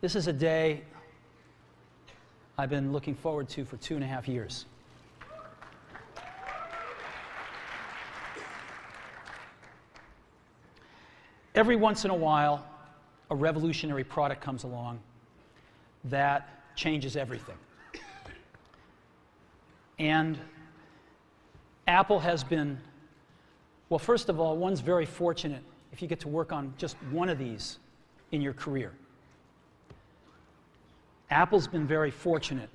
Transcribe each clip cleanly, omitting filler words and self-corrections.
This is a day I've been looking forward to for 2.5 years. Every once in a while, a revolutionary product comes along that changes everything. And Apple has been, well, first of all, one's very fortunate if you get to work on just one of these in your career. Apple's been very fortunate.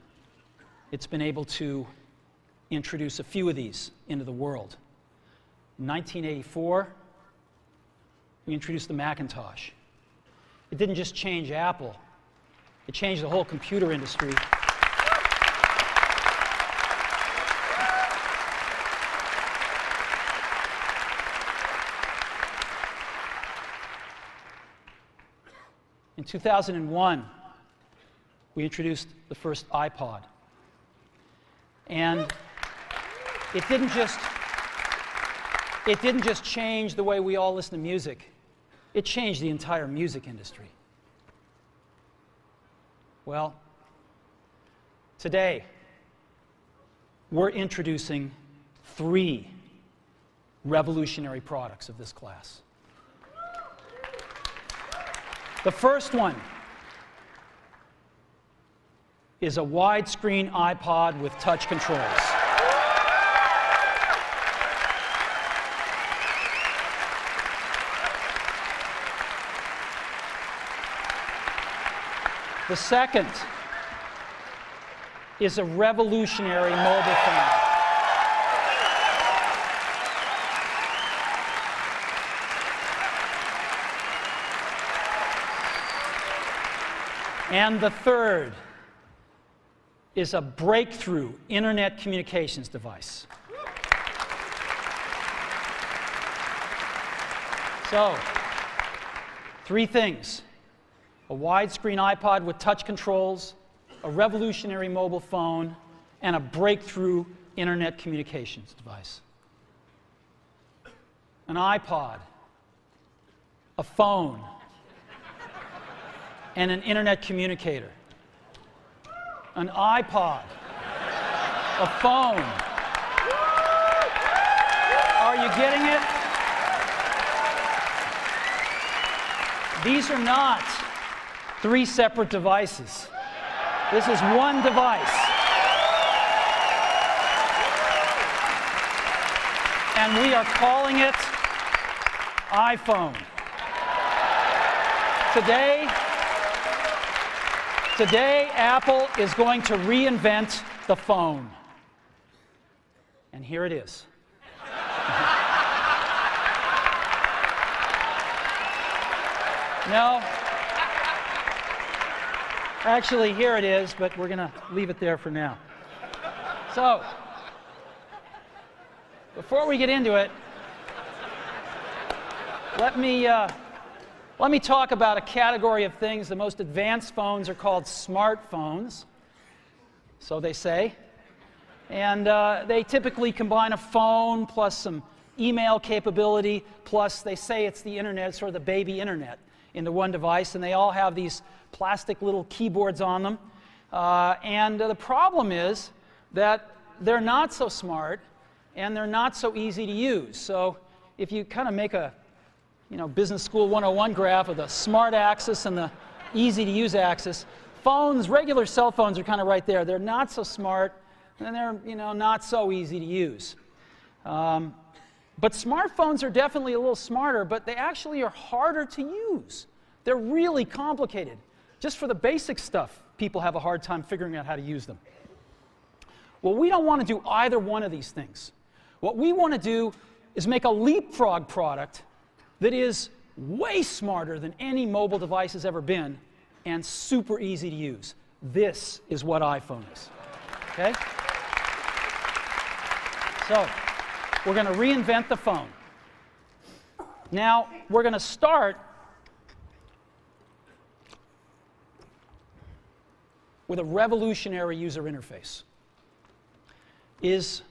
It's been able to introduce a few of these into the world. In 1984, we introduced the Macintosh. It didn't just change Apple, it changed the whole computer industry. In 2001, we introduced the first iPod. And it didn't just change the way we all listen to music. It changed the entire music industry. Well, today, we're introducing 3 revolutionary products of this class. The first one is a widescreen iPod with touch controls. The second is a revolutionary mobile phone. And the third is a breakthrough internet communications device. So, 3 things: a widescreen iPod with touch controls, a revolutionary mobile phone, and a breakthrough internet communications device. An iPod, a phone, and an internet communicator. An iPod, a phone. Are you getting it? These are not 3 separate devices. This is one device. And we are calling it iPhone. Today, Apple is going to reinvent the phone. And here it is. No. Actually, here it is, but we're going to leave it there for now. So, before we get into it, let me talk about a category of things. The most advanced phones are called smartphones, so they say. And they typically combine a phone plus some email capability, plus they say it's the internet, sort of the baby internet, into one device. And they all have these plastic little keyboards on them. And the problem is that they're not so smart and they're not so easy to use. So if you kind of make a Business School 101 graph of the smart axis and the easy to use axis, phones, regular cell phones are kind of right there. They're not so smart and they're not so easy to use. But smartphones are definitely a little smarter, but they actually are harder to use. They're really complicated. Just for the basic stuff, people have a hard time figuring out how to use them. Well, we don't want to do either one of these things. What we want to do is make a leapfrog product that is way smarter than any mobile device has ever been and super easy to use. This is what iPhone is. Okay? So, we're going to reinvent the phone. Now, we're going to start with a revolutionary user interface. Is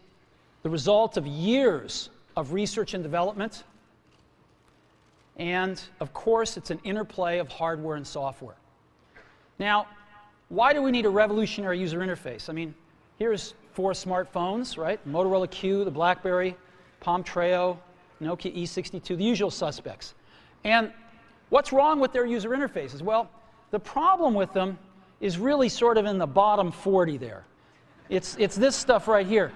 the result of years of research and development. And, of course, it's an interplay of hardware and software. Now, why do we need a revolutionary user interface? I mean, here's 4 smartphones, right? Motorola Q, the BlackBerry, Palm Treo, Nokia E62, the usual suspects. And what's wrong with their user interfaces? Well, the problem with them is really sort of in the bottom 40 there. It's this stuff right here.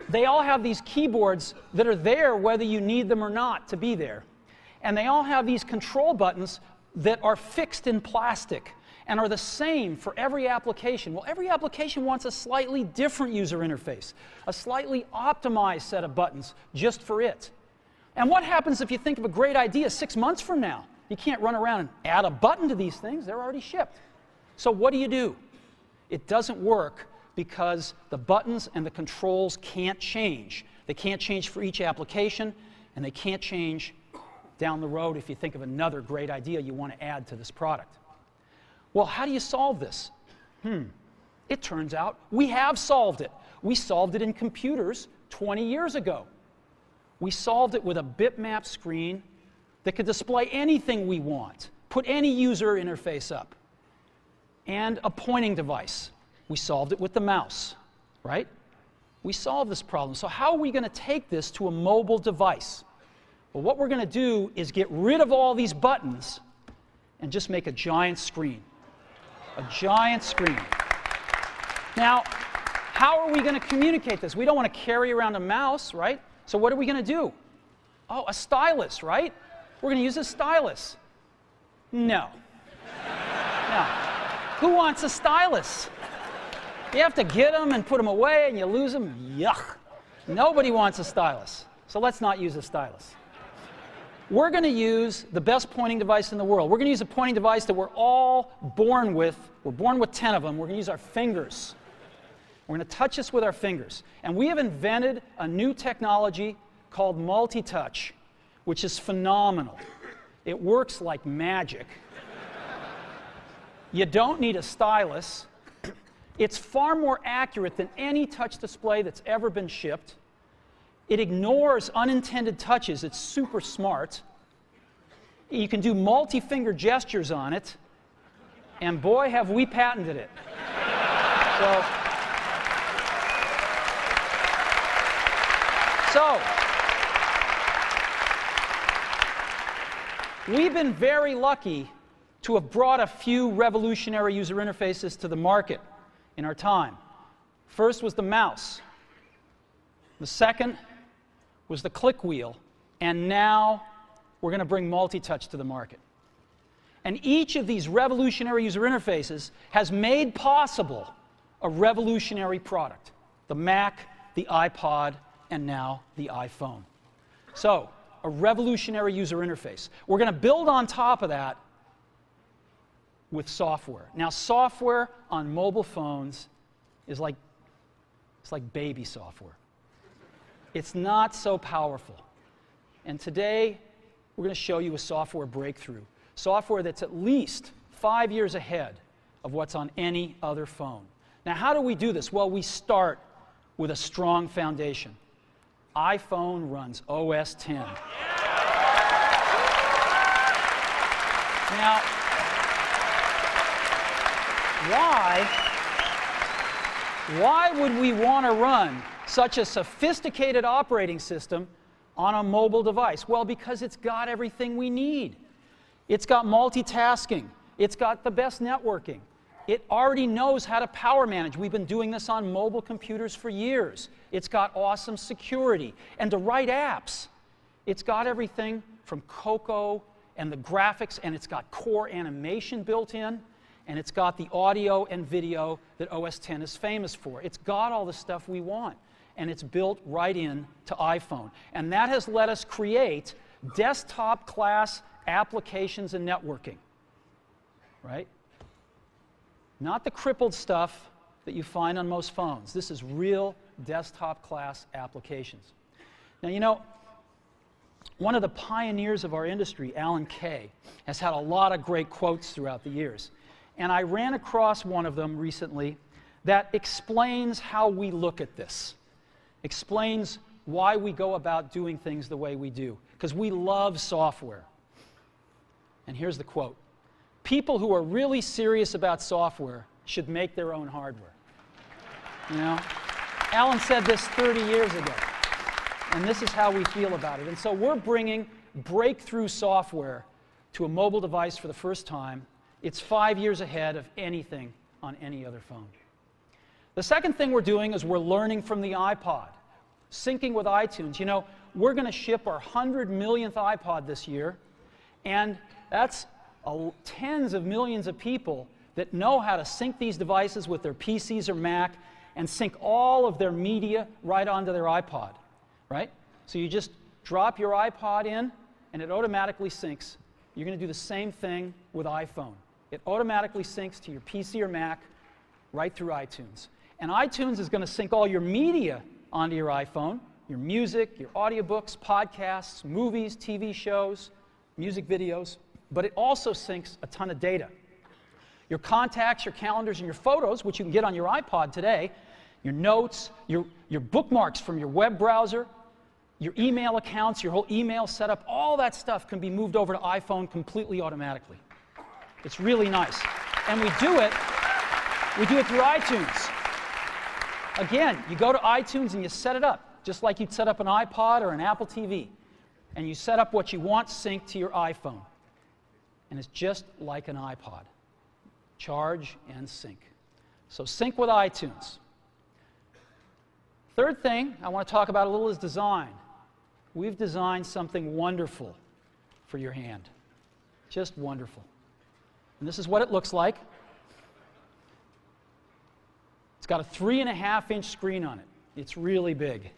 They all have these keyboards that are there whether you need them or not to be there. And they all have these control buttons that are fixed in plastic and are the same for every application. Well, every application wants a slightly different user interface, a slightly optimized set of buttons just for it. And what happens if you think of a great idea 6 months from now? You can't run around and add a button to these things. They're already shipped. So what do? It doesn't work because the buttons and the controls can't change. They can't change for each application, and they can't change down the road if you think of another great idea you want to add to this product. Well, how do you solve this? It turns out we have solved it. We solved it in computers 20 years ago. We solved it with a bitmap screen that could display anything we want, put any user interface up, and a pointing device. We solved it with the mouse, right? We solved this problem. So how are we going to take this to a mobile device? Well, what we're going to do is get rid of all these buttons and just make a giant screen. A giant screen. Now, how are we going to communicate this? We don't want to carry around a mouse, right? So what are we going to do? Oh, a stylus, right? We're going to use a stylus. No. No. Who wants a stylus? You have to get them and put them away and you lose them. Yuck. Nobody wants a stylus. So let's not use a stylus. We're going to use the best pointing device in the world. We're going to use a pointing device that we're all born with. We're born with 10 of them. We're going to use our fingers. We're going to touch this with our fingers. And we have invented a new technology called multi-touch, which is phenomenal. It works like magic. You don't need a stylus. It's far more accurate than any touch display that's ever been shipped. It ignores unintended touches. It's super smart. You can do multi-finger gestures on it. And boy, have we patented it. So, we've been very lucky to have brought a few revolutionary user interfaces to the market in our time. First was the mouse. The second was the click wheel. And now we're going to bring multi-touch to the market. And each of these revolutionary user interfaces has made possible a revolutionary product. The Mac, the iPod, and now the iPhone. So, a revolutionary user interface. We're going to build on top of that with software. Now, software on mobile phones is like baby software. It's not so powerful. And today, we're going to show you a software breakthrough. Software that's at least 5 years ahead of what's on any other phone. Now, how do we do this? Well, we start with a strong foundation. iPhone runs OS X. Now, why would we want to run such a sophisticated operating system on a mobile device? Well, because it's got everything we need. It's got multitasking. It's got the best networking. It already knows how to power manage. We've been doing this on mobile computers for years. It's got awesome security and to write apps. It's got everything from Cocoa and the graphics, and it's got core animation built in, and it's got the audio and video that OS X is famous for. It's got all the stuff we want, and it's built right in to iPhone. And that has let us create desktop-class applications and networking, right? Not the crippled stuff that you find on most phones. This is real desktop-class applications. Now, you know, one of the pioneers of our industry, Alan Kay, has had a lot of great quotes throughout the years. And I ran across one of them recently that explains how we look at this, explains why we go about doing things the way we do, because we love software. And here's the quote. people who are really serious about software should make their own hardware. You know? Alan said this 30 years ago, and this is how we feel about it. And so we're bringing breakthrough software to a mobile device for the first time. It's 5 years ahead of anything on any other phone. The second thing we're doing is we're learning from the iPod, syncing with iTunes. You know, we're going to ship our 100 millionth iPod this year, and that's tens of millions of people that know how to sync these devices with their PCs or Mac and sync all of their media right onto their iPod, right? So you just drop your iPod in, and it automatically syncs. You're going to do the same thing with iPhone. It automatically syncs to your PC or Mac right through iTunes. And iTunes is going to sync all your media onto your iPhone, your music, your audiobooks, podcasts, movies, TV shows, music videos, but it also syncs a ton of data. Your contacts, your calendars, and your photos, which you can get on your iPod today, your notes, your bookmarks from your web browser, your email accounts, your whole email setup, all that stuff can be moved over to iPhone completely automatically. It's really nice. And we do it through iTunes. Again, you go to iTunes and you set it up, just like you'd set up an iPod or an Apple TV. And you set up what you want synced to your iPhone. And it's just like an iPod. Charge and sync. So sync with iTunes. Third thing I want to talk about a little is design. We've designed something wonderful for your hand. Just wonderful. And this is what it looks like. It's got a 3.5-inch screen on it. It's really big.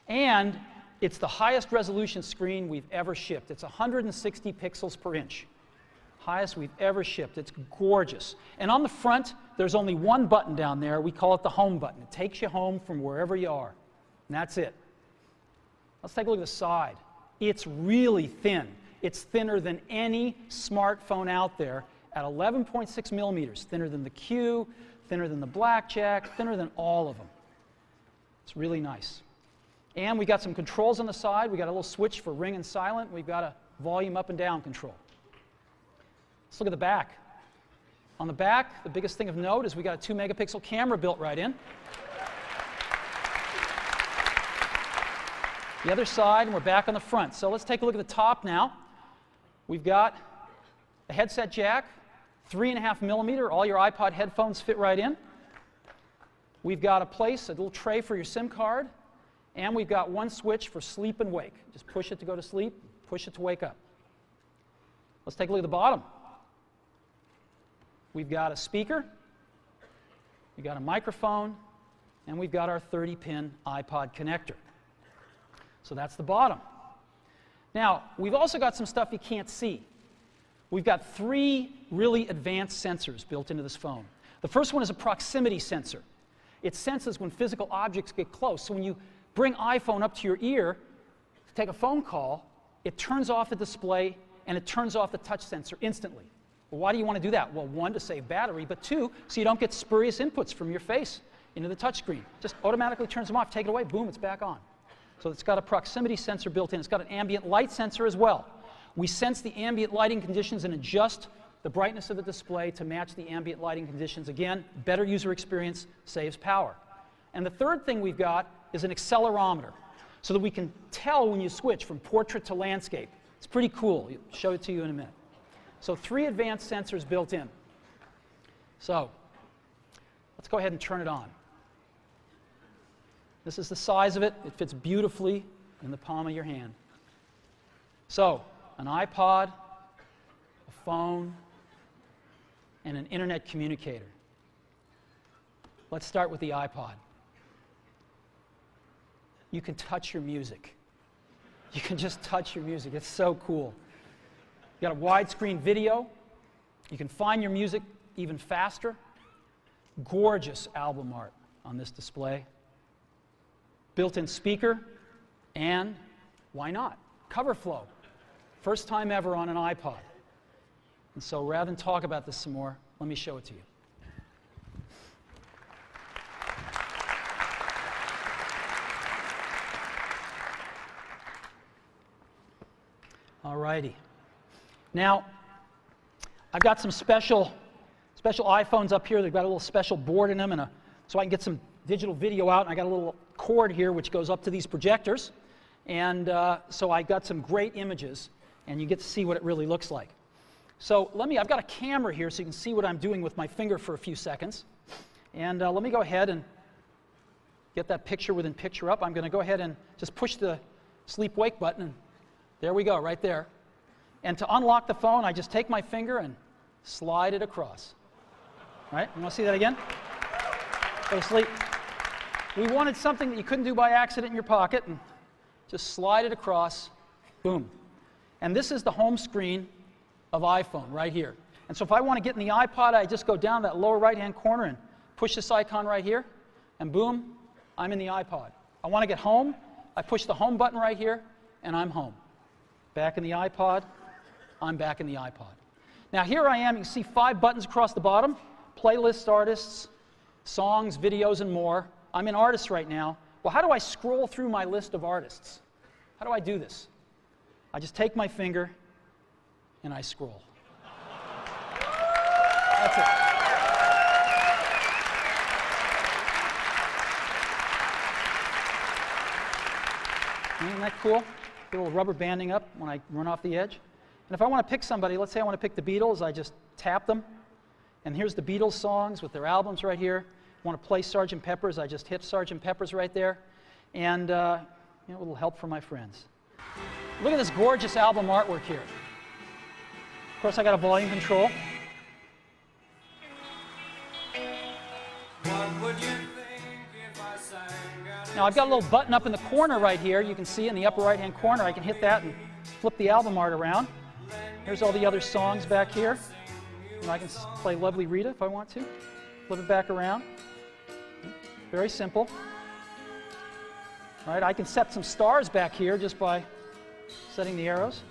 And it's the highest resolution screen we've ever shipped. It's 160 pixels per inch. Highest we've ever shipped. It's gorgeous. And on the front, there's only one button down there. We call it the home button. It takes you home from wherever you are. And that's it. Let's take a look at the side. It's really thin. It's thinner than any smartphone out there at 11.6 millimeters. Thinner than the Q, thinner than the Blackjack, thinner than all of them. It's really nice. And we got some controls on the side. We got a little switch for ring and silent. We've got a volume up and down control. Let's look at the back. On the back, the biggest thing of note is we got a 2-megapixel camera built right in. The other side, and we're back on the front. So let's take a look at the top now. We've got a headset jack, 3.5 millimeter. All your iPod headphones fit right in. We've got a little tray for your SIM card. And we've got one switch for sleep and wake. Just push it to go to sleep, push it to wake up. Let's take a look at the bottom. We've got a speaker, we've got a microphone, and we've got our 30-pin iPod connector. So that's the bottom. Now, we've also got some stuff you can't see. We've got 3 really advanced sensors built into this phone. The first one is a proximity sensor. It senses when physical objects get close. So when you bring iPhone up to your ear to take a phone call, it turns off the display and it turns off the touch sensor instantly. Well, why do you want to do that? Well, 1, to save battery, but 2, so you don't get spurious inputs from your face into the touch screen. Just automatically turns them off, take it away, boom, it's back on. So it's got a proximity sensor built in. It's got an ambient light sensor as well. We sense the ambient lighting conditions and adjust the brightness of the display to match the ambient lighting conditions. Again, better user experience, saves power. And the third thing we've got is an accelerometer, so that we can tell when you switch from portrait to landscape. It's pretty cool. I'll show it to you in a minute. So 3 advanced sensors built in. So let's go ahead and turn it on. This is the size of it. It fits beautifully in the palm of your hand. So an iPod, a phone, and an internet communicator. Let's start with the iPod. You can touch your music. You can just touch your music. It's so cool. You got a widescreen video. You can find your music even faster. Gorgeous album art on this display. Built-in speaker, and why not? Cover flow. First time ever on an iPod. And so rather than talk about this some more, let me show it to you. All righty. Now, I've got some special iPhones up here. They've got a little special board in them, and so I can get some digital video out. And I got a little cord here which goes up to these projectors, and so I got some great images, and you get to see what it really looks like. So I've got a camera here so you can see what I'm doing with my finger for a few seconds. And let me go ahead and get that picture within picture up. I'm going to go ahead and just push the sleep-wake button, and there we go, right there. And to unlock the phone, I just take my finger and slide it across. Right? You want to see that again? Go to sleep. We wanted something that you couldn't do by accident in your pocket, and just slide it across, boom. And this is the home screen of iPhone right here. And so if I want to get in the iPod, I just go down that lower right-hand corner and push this icon right here, and boom, I'm in the iPod. I want to get home, I push the home button right here, and I'm home. Back in the iPod, I'm back in the iPod. Now here I am, you can see 5 buttons across the bottom, playlists, artists, songs, videos, and more. I'm in artists right now. Well, how do I scroll through my list of artists? How do I do this? I just take my finger and I scroll. That's it. Isn't that cool? A little rubber banding up when I run off the edge. And if I want to pick somebody, let's say I want to pick the Beatles, I just tap them. And here's the Beatles songs with their albums right here. I want to play Sgt. Pepper's, I just hit Sgt. Pepper's right there. And a little help from my friends. Look at this gorgeous album artwork here. Of course, I got a volume control. Now, I've got a little button up in the corner right here. You can see in the upper right-hand corner. I can hit that and flip the album art around. Here's all the other songs back here. And I can play Lovely Rita if I want to. Flip it back around. Very simple. All right, I can set some stars back here just by setting the arrows.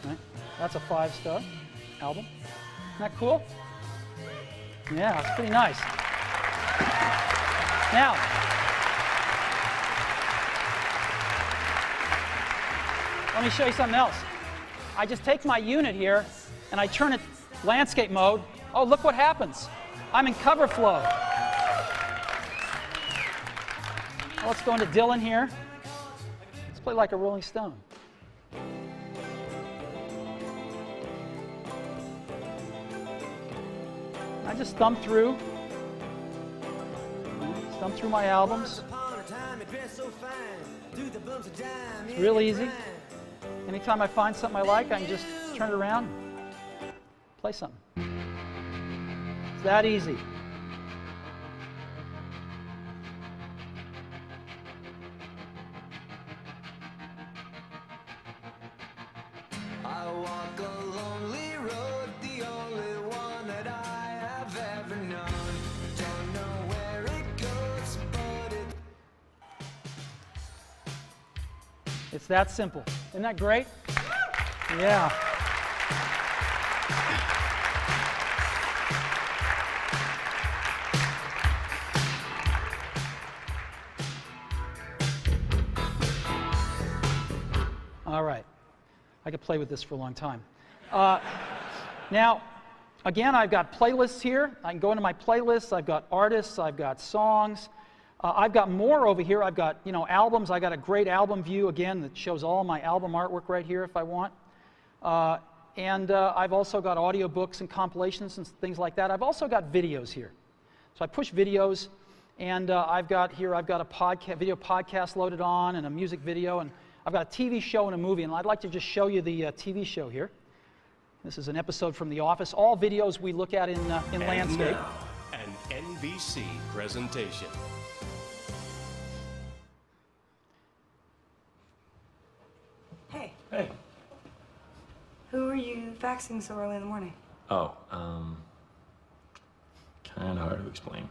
All right, that's a 5-star album. Isn't that cool? Yeah, it's pretty nice. Now, let me show you something else. I just take my unit here and I turn it landscape mode. Oh, look what happens. I'm in cover flow. Well, let's go into Dylan here. Let's play like a Rolling Stone. I just thumb through my albums. It's real easy. Anytime I find something I like, I can just turn it around, play something. It's that easy. I walk a lonely road, the only one that I have ever known. Don't know where it goes, but It's that simple. Isn't that great? Yeah. All right. I could play with this for a long time. Now, again, I've got playlists here. I can go into my playlists. I've got artists. I've got songs. I've got more over here. I've got, albums. I got a great album view, again, that shows all my album artwork right here if I want. And I've also got audiobooks and compilations and things like that. I've also got videos here. So I push videos, and I've got a video podcast loaded on and a music video, and I've got a TV show and a movie, and I'd like to just show you the TV show here. This is an episode from The Office. All videos we look at in landscape. Now, an NBC presentation. Hey. Hey. Who are you faxing so early in the morning? Oh, kind of hard to explain.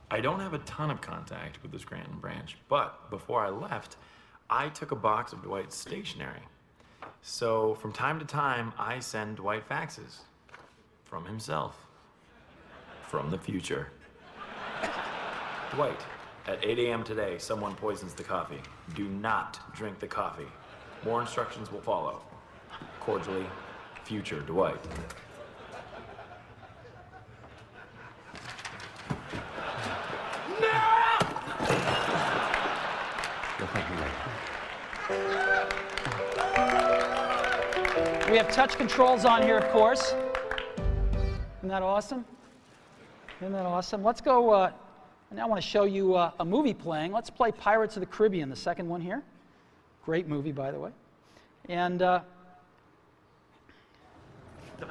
I don't have a ton of contact with the Scranton branch, but before I left, I took a box of Dwight's stationery. So from time to time, I send Dwight faxes. From himself. From the future. Dwight, at 8 a.m. today, someone poisons the coffee. Do not drink the coffee. More instructions will follow. Cordially, future Dwight. We have touch controls on here, of course. Isn't that awesome? Isn't that awesome? Let's go, I now want to show you a movie playing. Let's play Pirates of the Caribbean, the second one here. Great movie, by the way. And the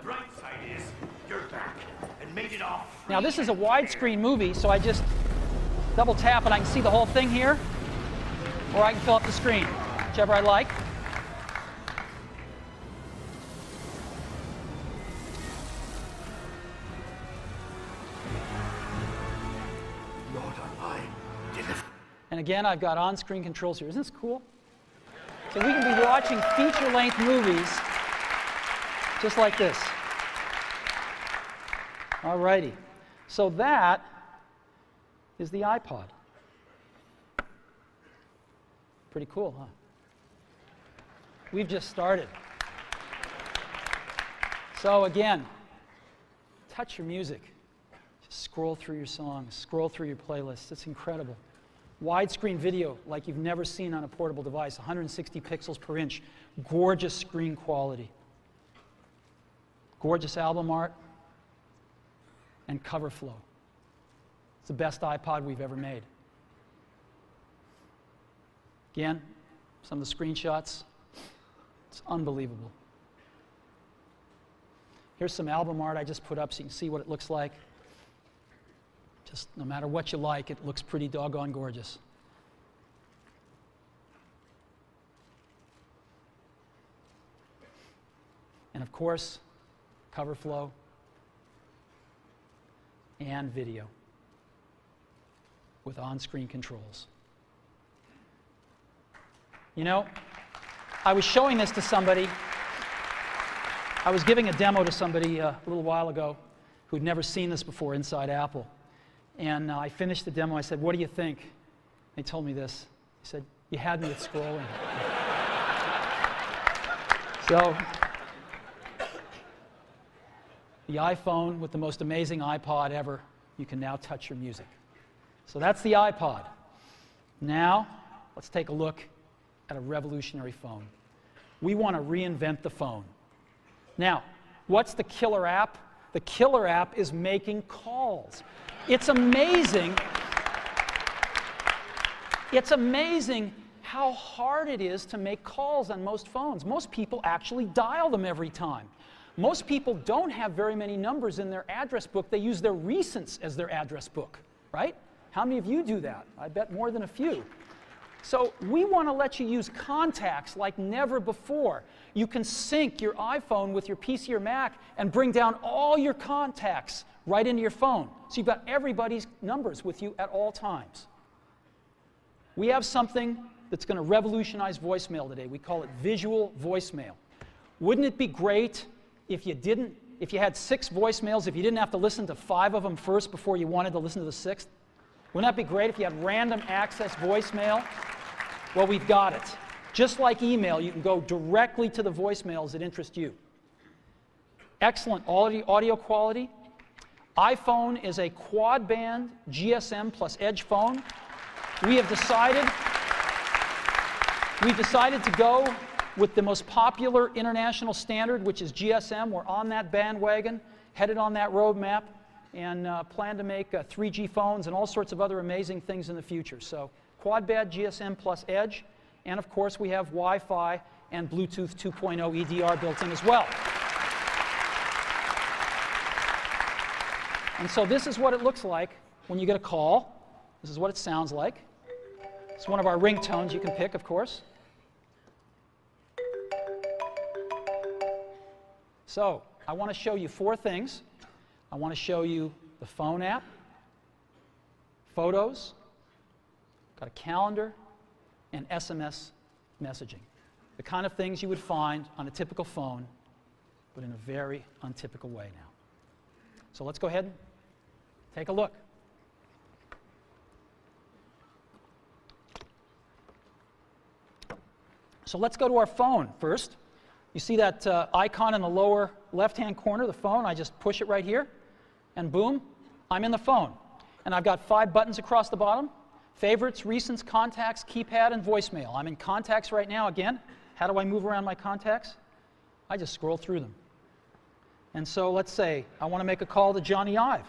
bright side is you're back and made it off. now this is a widescreen movie, so I just double tap and I can see the whole thing here, or I can fill up the screen, whichever I like. And again, I've got on-screen controls here. Isn't this cool? So we can be watching feature-length movies just like this. All righty. So that is the iPod. Pretty cool, huh? We've just started. So again, touch your music. Just scroll through your songs, scroll through your playlists. It's incredible. Widescreen video like you've never seen on a portable device, 160 pixels per inch, gorgeous screen quality, gorgeous album art, and cover flow. It's the best iPod we've ever made. Again, some of the screenshots, it's unbelievable. Here's some album art I just put up so you can see what it looks like. Just no matter what you like, it looks pretty doggone gorgeous. And of course, cover flow and video with on-screen controls. You know, I was showing this to somebody. I was giving a demo to somebody a little while ago who'd never seen this before inside Apple. And I finished the demo. I said, "What do you think?" They told me this. He said, "You had me at scrolling." So, the iPhone with the most amazing iPod ever, you can now touch your music. So that's the iPod. Now, let's take a look at a revolutionary phone. We want to reinvent the phone. Now, what's the killer app? The killer app is making calls. It's amazing. It's amazing how hard it is to make calls on most phones. Most people actually dial them every time. Most people don't have very many numbers in their address book. They use their recents as their address book, right? How many of you do that? I bet more than a few. So we want to let you use contacts like never before. You can sync your iPhone with your PC or Mac and bring down all your contacts right into your phone. So you've got everybody's numbers with you at all times. We have something that's going to revolutionize voicemail today. We call it visual voicemail. Wouldn't it be great if you had 6 voicemails, if you didn't have to listen to 5 of them first before you wanted to listen to the 6th? Wouldn't that be great if you had random access voicemail? Well, we've got it. Just like email, you can go directly to the voicemails that interest you. Excellent audio quality. iPhone is a quad-band GSM plus Edge phone. We've decided to go with the most popular international standard, which is GSM. We're on that bandwagon, headed on that roadmap, and plan to make 3G phones and all sorts of other amazing things in the future. So quad-band GSM plus Edge, and of course we have Wi-Fi and Bluetooth 2.0 EDR built in as well. And so this is what it looks like when you get a call. This is what it sounds like. It's one of our ringtones you can pick, of course. So I want to show you 4 things. I want to show you the phone app, photos, got a calendar, and SMS messaging. The kind of things you would find on a typical phone, but in a very untypical way now. So let's go ahead and take a look. So let's go to our phone first. You see that icon in the lower left-hand corner, the phone? I just push it right here, and boom, I'm in the phone. And I've got 5 buttons across the bottom: favorites, recents, contacts, keypad, and voicemail. I'm in contacts right now again. How do I move around my contacts? I just scroll through them. And so let's say I want to make a call to Johnny Ive.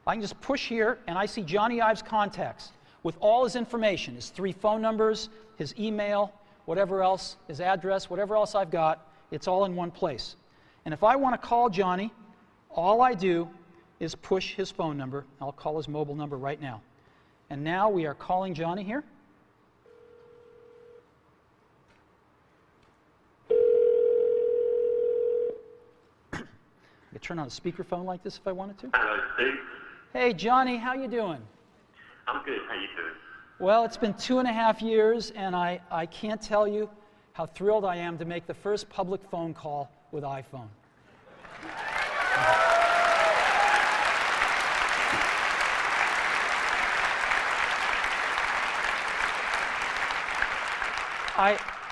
I can just push here, and I see Johnny Ive's contacts with all his information, his 3 phone numbers, his email, whatever else, his address, whatever else I've got, it's all in one place. And if I want to call Johnny, all I do is push his phone number. I'll call his mobile number right now. And now we are calling Johnny here. I could turn on a speakerphone like this if I wanted to. Hello, Steve. Hey, Johnny, how you doing? I'm good. How you doing? Well, it's been 2.5 years, and I can't tell you how thrilled I am to make the first public phone call with iPhone.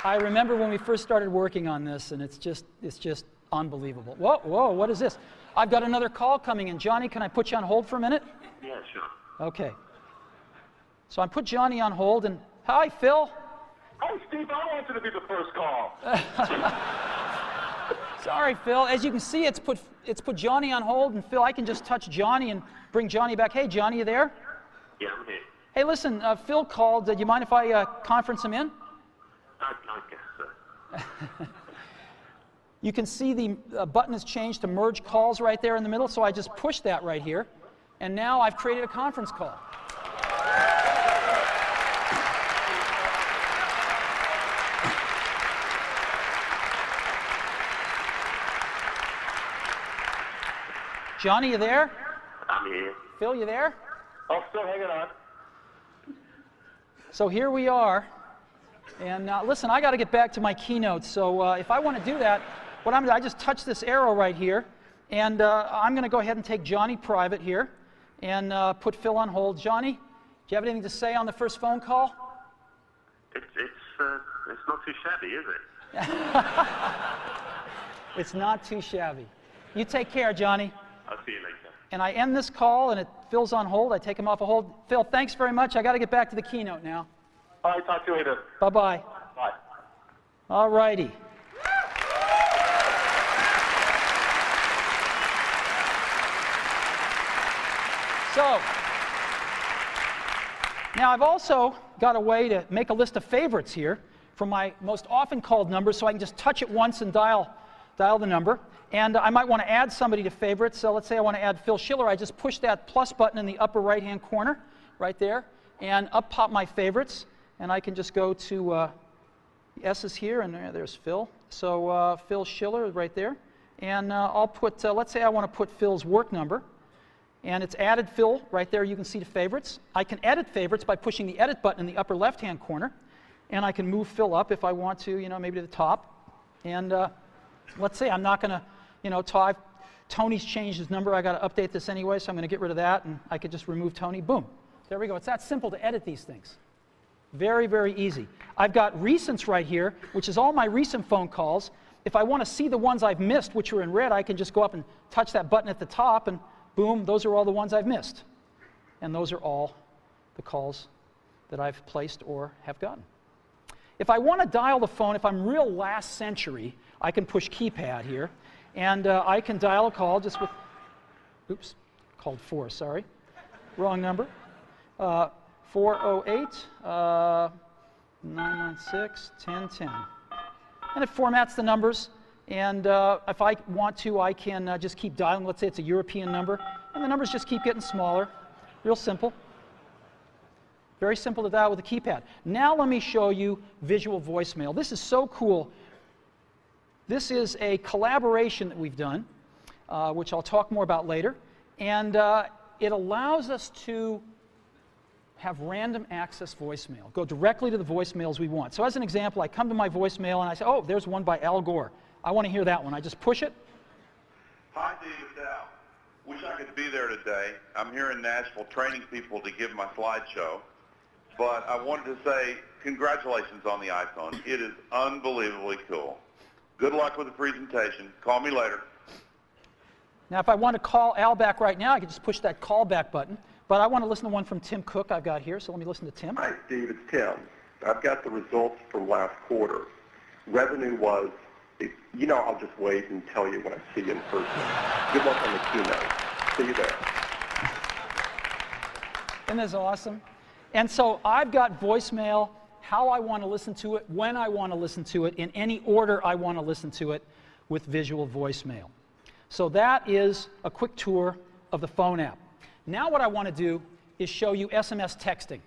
I remember when we first started working on this, and it's just unbelievable. Whoa, whoa, what is this? I've got another call coming in. Johnny, can I put you on hold for a minute? Yeah, sure. Okay. So I put Johnny on hold, and hi, Phil. Oh, Steve, I wanted to be the first call. Sorry, Phil. As you can see, it's put Johnny on hold, and Phil, I can just touch Johnny and bring Johnny back. Hey, Johnny, you there? Yeah, I'm here. Hey, listen, Phil called. Do you mind if I conference him in? I guess so. You can see the button has changed to merge calls right there in the middle, so I just pushed that right here, and now I've created a conference call. Johnny, you there? I'm here. Phil, you there? Oh, still hanging on. So here we are. And listen, I got to get back to my keynote. So if I want to do that, what I'm going to do, I just touch this arrow right here. And I'm going to go ahead and take Johnny private here and put Phil on hold. Johnny, do you have anything to say on the first phone call? It's not too shabby, is it? It's not too shabby. You take care, Johnny. I'll see you later. And I end this call, and Phil's on hold. I take him off a hold. Phil, thanks very much. I got to get back to the keynote now. All right, talk to you later. Bye-bye. Bye. All righty. So, now I've also got a way to make a list of favorites here from my most often called numbers, so I can just touch it once and dial the number. And I might want to add somebody to favorites. So let's say I want to add Phil Schiller. I just push that plus button in the upper right-hand corner right there, and up pop my favorites. And I can just go to the S's here, and there's Phil. So Phil Schiller right there. And I'll put, let's say I want to put Phil's work number. And it's added Phil right there. You can see the favorites. I can edit favorites by pushing the edit button in the upper left-hand corner. And I can move Phil up if I want to, maybe to the top. And let's say I'm not going to, Tony's changed his number. I got to update this anyway, so I'm going to get rid of that. And I could just remove Tony. Boom. There we go. It's that simple to edit these things. Very, very easy. I've got recents right here, which is all my recent phone calls. If I want to see the ones I've missed, which are in red, I can just go up and touch that button at the top, and boom, those are all the ones I've missed. And those are all the calls that I've placed or have gotten. If I want to dial the phone, if I'm real last century, I can push keypad here, and I can dial a call just with, oops, called 4, sorry, wrong number. 408 996 1010. And it formats the numbers, and if I want to, I can just keep dialing. Let's say it's a European number, and the numbers just keep getting smaller. Real simple. Very simple to dial with a keypad. Now let me show you visual voicemail. This is so cool. This is a collaboration that we've done, which I'll talk more about later, and it allows us to have random access voicemail, go directly to the voicemails we want. So as an example, I come to my voicemail and I say, oh, there's one by Al Gore. I want to hear that one. I just push it. Hi, Dave, it's Al. Wish I could be there today. I'm here in Nashville training people to give my slideshow. But I wanted to say congratulations on the iPhone. It is unbelievably cool. Good luck with the presentation. Call me later. Now, if I want to call Al back right now, I can just push that call back button. But I want to listen to one from Tim Cook I've got here, so let me listen to Tim. Hi, Steve. It's Tim. I've got the results from last quarter. Revenue was, I'll just wait and tell you when I see you in person. Good luck on the keynote. See you there. Isn't this awesome? And so I've got voicemail, how I want to listen to it, when I want to listen to it, in any order I want to listen to it with visual voicemail. So that is a quick tour of the phone app. Now what I want to do is show you SMS texting.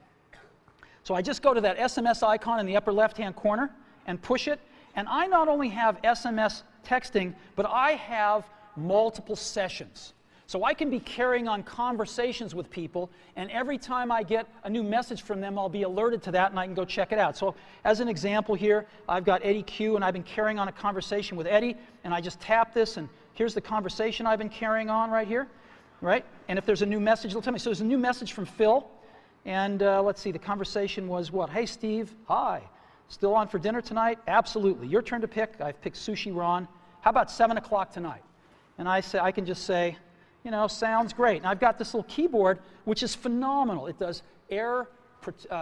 So I just go to that SMS icon in the upper left-hand corner and push it. And I not only have SMS texting, but I have multiple sessions. So I can be carrying on conversations with people, and every time I get a new message from them, I'll be alerted to that, and I can go check it out. So as an example here, I've got Eddie Q, and I've been carrying on a conversation with Eddie, and I just tap this, and here's the conversation I've been carrying on right here, right? And if there's a new message, it'll tell me. So there's a new message from Phil, and let's see, the conversation was what? Hey, Steve, hi. Still on for dinner tonight? Absolutely. Your turn to pick. I've picked Sushi Ron. How about 7 o'clock tonight? And I can just say, sounds great. And I've got this little keyboard, which is phenomenal. It does error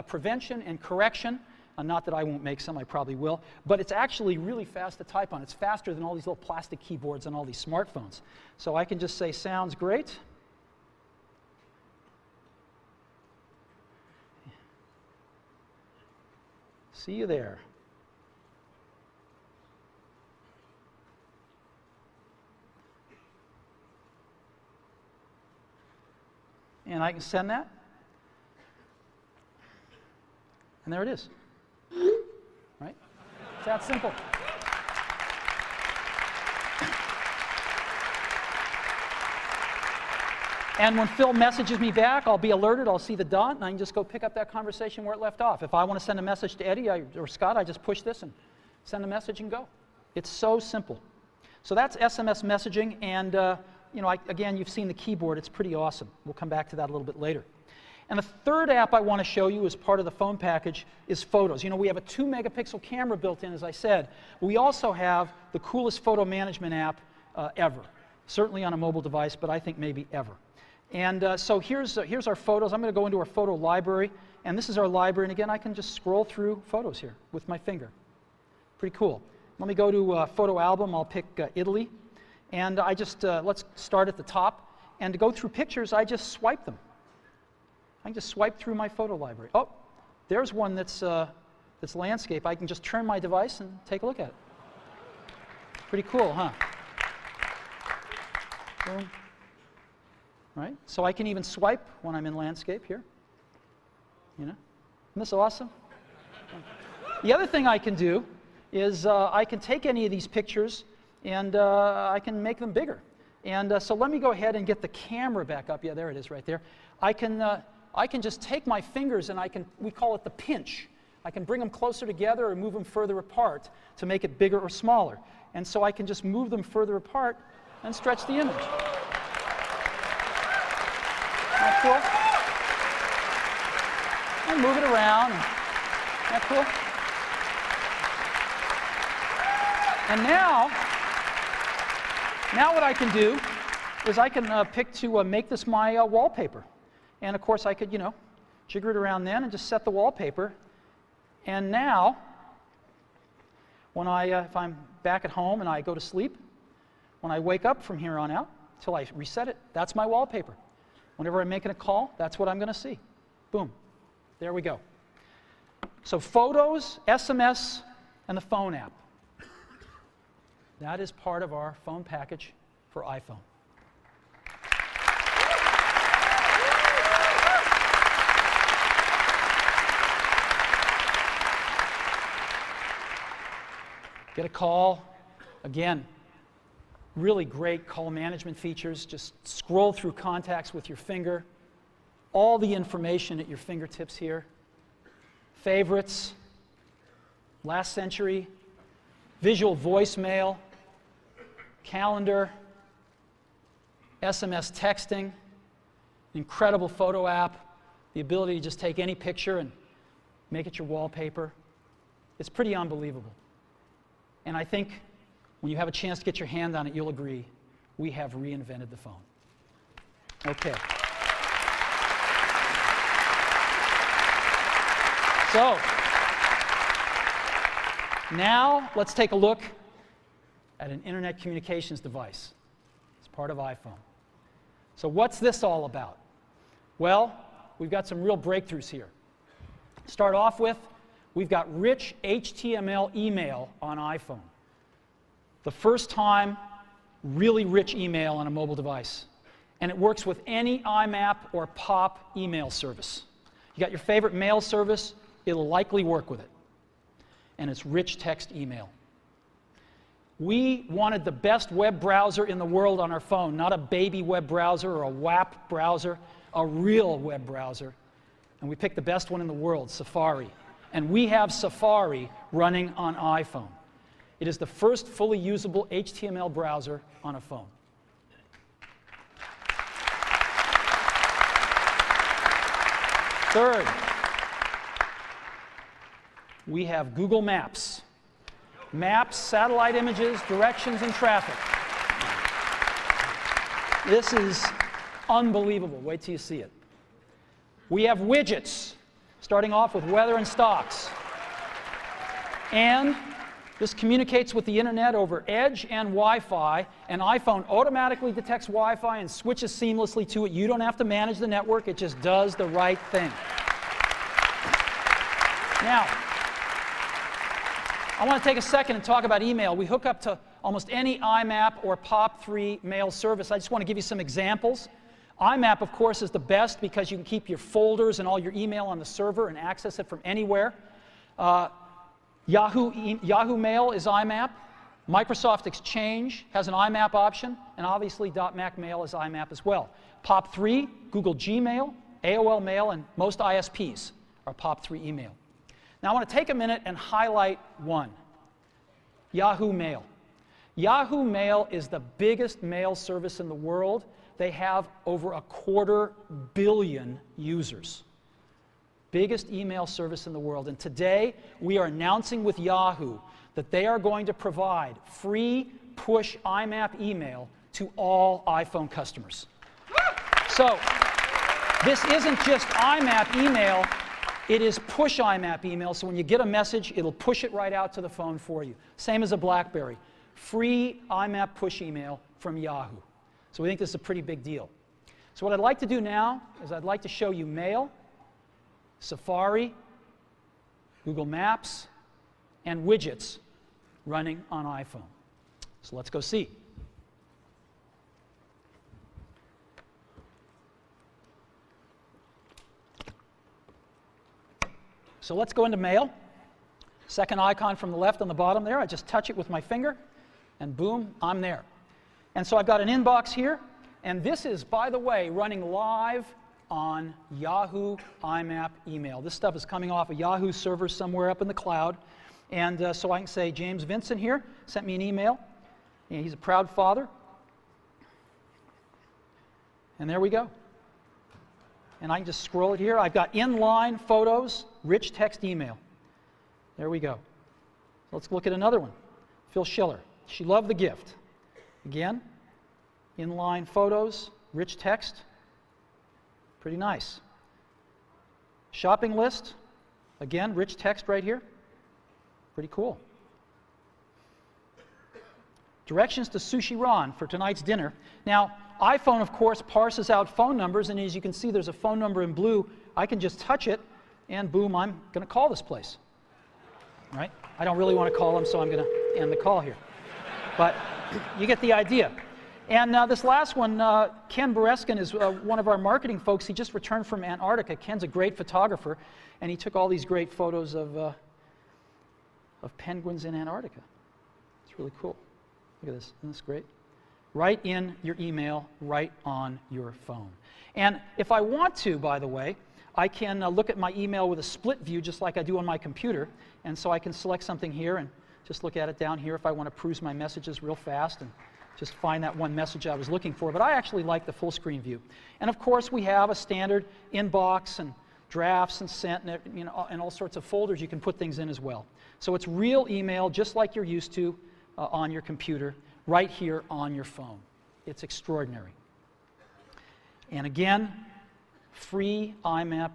prevention and correction. Not that I won't make some, I probably will. But it's actually really fast to type on. It's faster than all these little plastic keyboards on all these smartphones. So I can just say, sounds great. See you there. And I can send that. And there it is. Right? It's that simple. And when Phil messages me back, I'll be alerted, I'll see the dot, and I can just go pick up that conversation where it left off. If I want to send a message to Eddie or Scott, I just push this and send a message and go. It's so simple. So that's SMS messaging, and again, you've seen the keyboard. It's pretty awesome. We'll come back to that a little bit later. And the third app I want to show you as part of the phone package is Photos. We have a 2-megapixel camera built in, as I said. We also have the coolest photo management app ever. Certainly on a mobile device, but I think maybe ever. And so here's our photos. I'm going to go into our photo library, and this is our library. And again, I can just scroll through photos here with my finger. Pretty cool. Let me go to photo album. I'll pick Italy. And I just, let's start at the top. And to go through pictures, I just swipe them. I can just swipe through my photo library. Oh, there's one that's landscape. I can just turn my device and take a look at it. Pretty cool, huh? Boom. Right? So I can even swipe when I'm in landscape here. Isn't this awesome? The other thing I can do is I can take any of these pictures and I can make them bigger. And so let me go ahead and get the camera back up. Yeah, there it is right there. I can just take my fingers and we call it the pinch. I can bring them closer together or move them further apart to make it bigger or smaller. And so I can just move them further apart and stretch the image. Isn't that cool? And move it around. Isn't that cool? And now what I can do is I can pick to make this my wallpaper. And of course I could, jigger it around then and just set the wallpaper. And now, when if I'm back at home and I go to sleep, when I wake up from here on out, till I reset it, that's my wallpaper. Whenever I'm making a call, that's what I'm going to see. Boom. There we go. So photos, SMS, and the phone app. That is part of our phone package for iPhone. Get a call. Again, really great call management features. Just scroll through contacts with your finger. All the information at your fingertips here. Favorites, last century, visual voicemail, calendar, SMS texting, incredible photo app, the ability to just take any picture and make it your wallpaper. It's pretty unbelievable. And I think when you have a chance to get your hand on it, you'll agree, we have reinvented the phone. Okay. So, now let's take a look at an internet communications device. It's part of iPhone. So what's this all about? Well, we've got some real breakthroughs here. Start off with, we've got rich HTML email on iPhone. The first time, really rich email on a mobile device. And it works with any IMAP or POP email service. You got your favorite mail service, it'll likely work with it. And it's rich text email. We wanted the best web browser in the world on our phone, not a baby web browser or a WAP browser, a real web browser. And we picked the best one in the world, Safari. And we have Safari running on iPhone. It is the first fully usable HTML browser on a phone. Third, we have Google Maps. Maps, satellite images, directions, and traffic. This is unbelievable. Wait till you see it. We have widgets, starting off with weather and stocks. And this communicates with the internet over Edge and Wi-Fi, and iPhone automatically detects Wi-Fi and switches seamlessly to it. You don't have to manage the network, it just does the right thing. Now, I want to take a second and talk about email. We hook up to almost any IMAP or POP3 mail service. I just want to give you some examples. IMAP, of course, is the best because you can keep your folders and all your email on the server and access it from anywhere. Yahoo Mail is IMAP. Microsoft Exchange has an IMAP option, and obviously .Mac Mail is IMAP as well. POP3, Google Gmail, AOL Mail, and most ISPs are POP3 email. Now I want to take a minute and highlight one, Yahoo Mail. Yahoo Mail is the biggest mail service in the world. They have over 250 million users. Biggest email service in the world. And today, we are announcing with Yahoo that they are going to provide free push IMAP email to all iPhone customers. So, this isn't just IMAP email, it is push IMAP email. So when you get a message, it'll push it right out to the phone for you. Same as a BlackBerry. Free IMAP push email from Yahoo. So we think this is a pretty big deal. So what I'd like to do now is I'd like to show you Mail, Safari, Google Maps, and widgets running on iPhone. So let's go see. So let's go into Mail. Second icon from the left on the bottom there. I just touch it with my finger, and boom, I'm there. And so I've got an inbox here, and this is, by the way, running live on Yahoo IMAP email. This stuff is coming off a Yahoo server somewhere up in the cloud. And so I can say, James Vincent here sent me an email. And he's a proud father. And there we go. And I can just scroll it here. I've got inline photos, rich text email. There we go. Let's look at another one. Phil Schiller. She loved the gift. Again, inline photos, rich text. Pretty nice. Shopping list. Again, rich text right here. Pretty cool. Directions to Sushi Ron for tonight's dinner. Now, iPhone, of course, parses out phone numbers, and as you can see, there's a phone number in blue. I can just touch it, and boom, I'm going to call this place. Right? I don't really want to call them, so I'm going to end the call here. But you get the idea. And this last one, Ken Bereskin is one of our marketing folks. He just returned from Antarctica. Ken's a great photographer, and he took all these great photos of penguins in Antarctica. It's really cool. Look at this. Isn't this great? Right in your email, right on your phone. And if I want to, by the way, I can look at my email with a split view just like I do on my computer. And so I can select something here and just look at it down here if I want to peruse my messages real fast and just find that one message I was looking for. But I actually like the full screen view. And of course, we have a standard inbox and drafts and sent and, and all sorts of folders you can put things in as well. So it's real email just like you're used to on your computer, right here on your phone. It's extraordinary. And again, free IMAP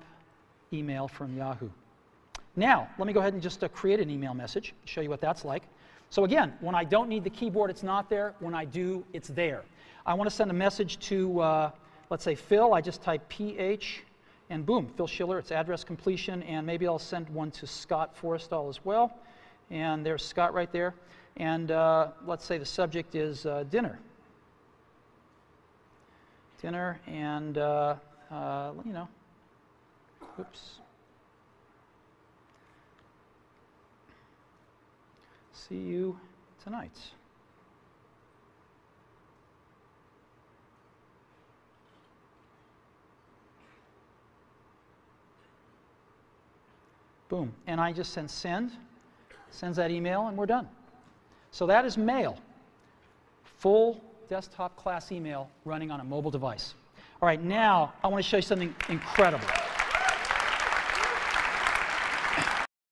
email from Yahoo. Now, let me go ahead and just create an email message, show you what that's like. So again, when I don't need the keyboard, it's not there. When I do, it's there. I want to send a message to, let's say, Phil. I just type PH, and boom, Phil Schiller, it's address completion, and maybe I'll send one to Scott Forrestal as well. And there's Scott right there. And let's say the subject is dinner. Dinner, and, you know, oops. See you tonight. Boom. And I just sends that email, and we're done. So that is mail. Full desktop class email running on a mobile device. All right, now I want to show you something incredible.